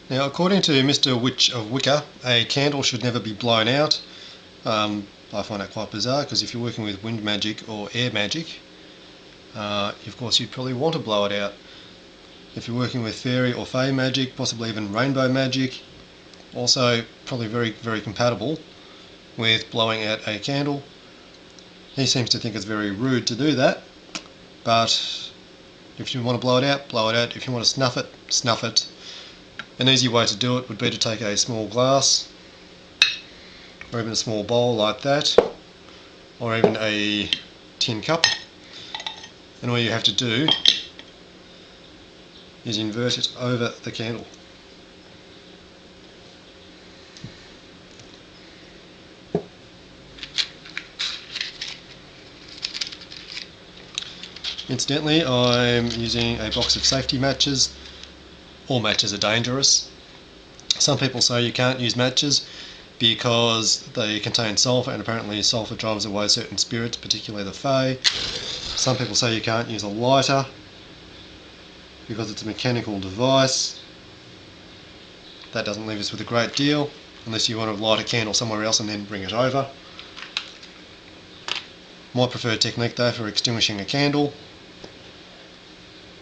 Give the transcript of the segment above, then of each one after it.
Now, according to Mr. Witch of Wicca, a candle should never be blown out. I find that quite bizarre, because if you're working with wind magic or air magic, of course you'd probably want to blow it out. If you're working with fairy or fae magic, possibly even rainbow magic, also probably very, very compatible with blowing out a candle. He seems to think it's very rude to do that, but if you want to blow it out, blow it out. If you want to snuff it, snuff it. An easy way to do it would be to take a small glass, or even a small bowl like that, or even a tin cup, and all you have to do is invert it over the candle. Incidentally, I'm using a box of safety matches. All matches are dangerous. Some people say you can't use matches because they contain sulphur, and apparently sulphur drives away certain spirits, particularly the fae. Some people say you can't use a lighter because it's a mechanical device. That doesn't leave us with a great deal, unless you want to light a candle somewhere else and then bring it over. My preferred technique though for extinguishing a candle,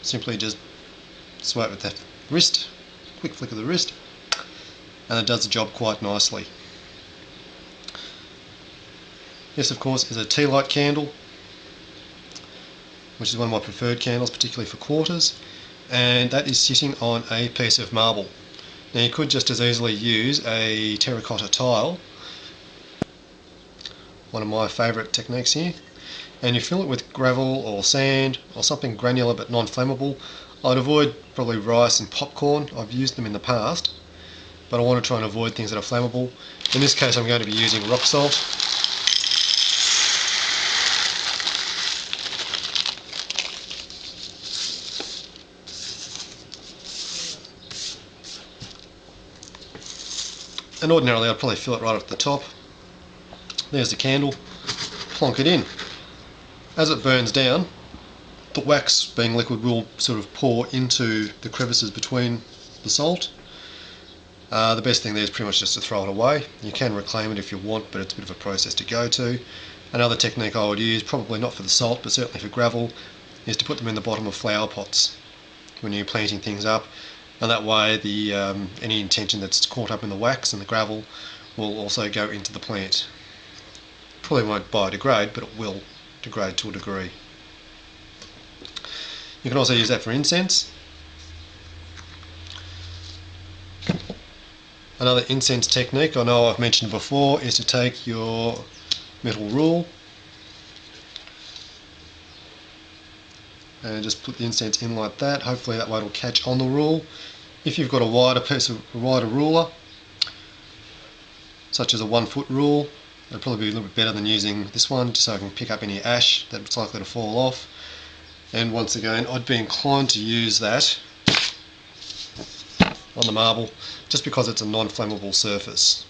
simply just swipe with the wrist, quick flick of the wrist, and it does the job quite nicely. This of course is a tea light candle, which is one of my preferred candles, particularly for quarters, and that is sitting on a piece of marble. Now you could just as easily use a terracotta tile, one of my favourite techniques here, and you fill it with gravel or sand or something granular but non-flammable. I'd avoid probably rice and popcorn. I've used them in the past, but I want to try and avoid things that are flammable. In this case I'm going to be using rock salt. And ordinarily I'd probably fill it right at the top. There's the candle, plonk it in. As it burns down, the wax, being liquid, will sort of pour into the crevices between the salt. The best thing there is pretty much just to throw it away. You can reclaim it if you want, but it's a bit of a process to go to. Another technique I would use, probably not for the salt but certainly for gravel, is to put them in the bottom of flower pots when you're planting things up, and that way the any intention that's caught up in the wax and the gravel will also go into the plant. Probably won't biodegrade, but it will degrade to a degree. You can also use that for incense. Another incense technique I know I've mentioned before is to take your metal rule and just put the incense in like that. Hopefully that way it'll catch on the rule. If you've got a wider ruler, such as a 1 foot rule, it'll probably be a little bit better than using this one, just so I can pick up any ash that's likely to fall off. And once again, I'd be inclined to use that on the marble just because it's a non-flammable surface.